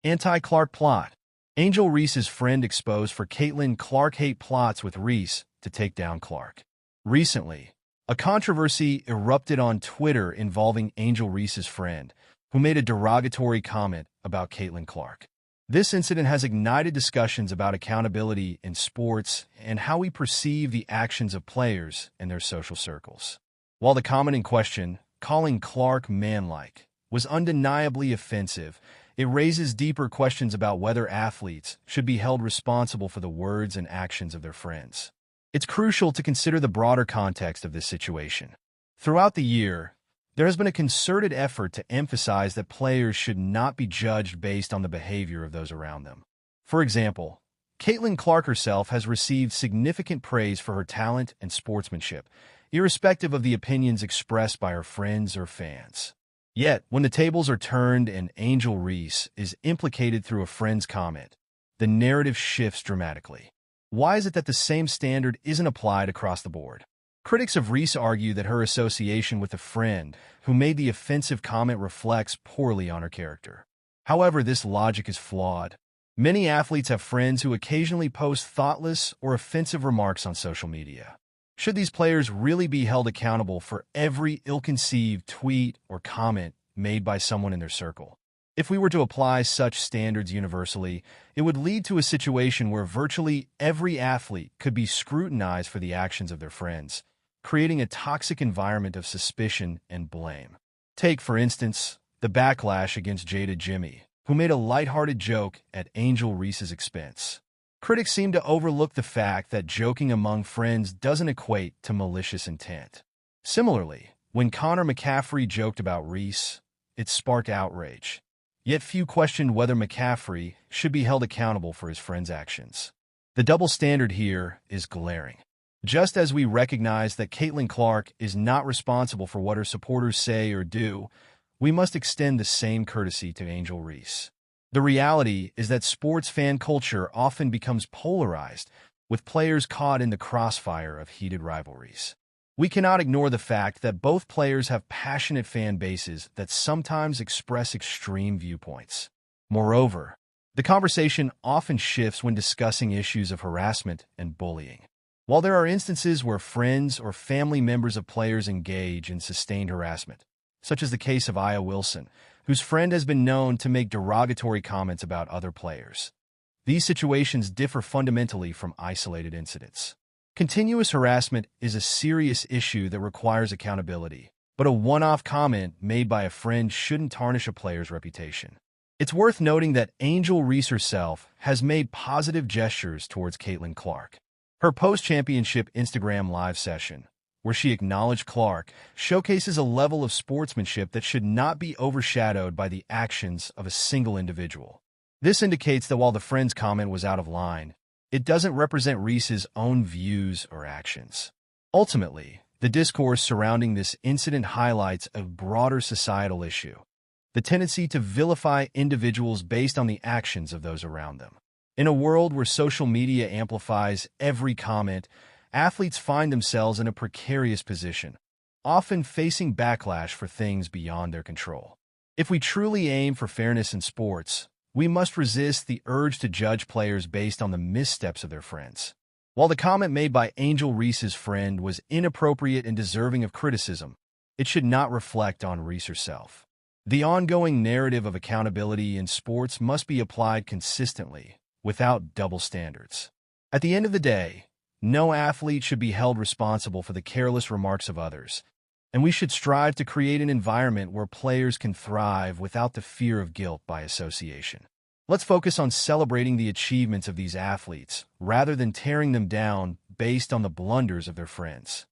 Anti-Clark plot. Angel Reese's friend exposed for Caitlin Clark hate plots with Reese to take down Clark. Recently, a controversy erupted on Twitter involving Angel Reese's friend, who made a derogatory comment about Caitlin Clark. This incident has ignited discussions about accountability in sports and how we perceive the actions of players in their social circles. While the comment in question, calling Clark manlike, was undeniably offensive, it raises deeper questions about whether athletes should be held responsible for the words and actions of their friends. It's crucial to consider the broader context of this situation. Throughout the year, there has been a concerted effort to emphasize that players should not be judged based on the behavior of those around them. For example, Caitlin Clark herself has received significant praise for her talent and sportsmanship, irrespective of the opinions expressed by her friends or fans. Yet, when the tables are turned and Angel Reese is implicated through a friend's comment, the narrative shifts dramatically. Why is it that the same standard isn't applied across the board? Critics of Reese argue that her association with a friend who made the offensive comment reflects poorly on her character. However, this logic is flawed. Many athletes have friends who occasionally post thoughtless or offensive remarks on social media. Should these players really be held accountable for every ill-conceived tweet or comment made by someone in their circle? If we were to apply such standards universally, it would lead to a situation where virtually every athlete could be scrutinized for the actions of their friends, creating a toxic environment of suspicion and blame. Take, for instance, the backlash against Jada Jimmy, who made a lighthearted joke at Angel Reese's expense. Critics seem to overlook the fact that joking among friends doesn't equate to malicious intent. Similarly, when Connor McCaffrey joked about Reese, it sparked outrage. Yet few questioned whether McCaffrey should be held accountable for his friend's actions. The double standard here is glaring. Just as we recognize that Caitlin Clark is not responsible for what her supporters say or do, we must extend the same courtesy to Angel Reese. The reality is that sports fan culture often becomes polarized, with players caught in the crossfire of heated rivalries. We cannot ignore the fact that both players have passionate fan bases that sometimes express extreme viewpoints. Moreover, the conversation often shifts when discussing issues of harassment and bullying. While there are instances where friends or family members of players engage in sustained harassment, such as the case of Aya Wilson, whose friend has been known to make derogatory comments about other players, these situations differ fundamentally from isolated incidents. Continuous harassment is a serious issue that requires accountability, but a one-off comment made by a friend shouldn't tarnish a player's reputation. It's worth noting that Angel Reese herself has made positive gestures towards Caitlin Clark. Her post-championship Instagram live session, where she acknowledged Clark, showcases a level of sportsmanship that should not be overshadowed by the actions of a single individual. This indicates that while the friend's comment was out of line, it doesn't represent Reese's own views or actions. Ultimately, the discourse surrounding this incident highlights a broader societal issue: the tendency to vilify individuals based on the actions of those around them. In a world where social media amplifies every comment, athletes find themselves in a precarious position, often facing backlash for things beyond their control. If we truly aim for fairness in sports, we must resist the urge to judge players based on the missteps of their friends. While the comment made by Angel Reese's friend was inappropriate and deserving of criticism, it should not reflect on Reese herself. The ongoing narrative of accountability in sports must be applied consistently, without double standards. At the end of the day, no athlete should be held responsible for the careless remarks of others, and we should strive to create an environment where players can thrive without the fear of guilt by association. Let's focus on celebrating the achievements of these athletes rather than tearing them down based on the blunders of their friends.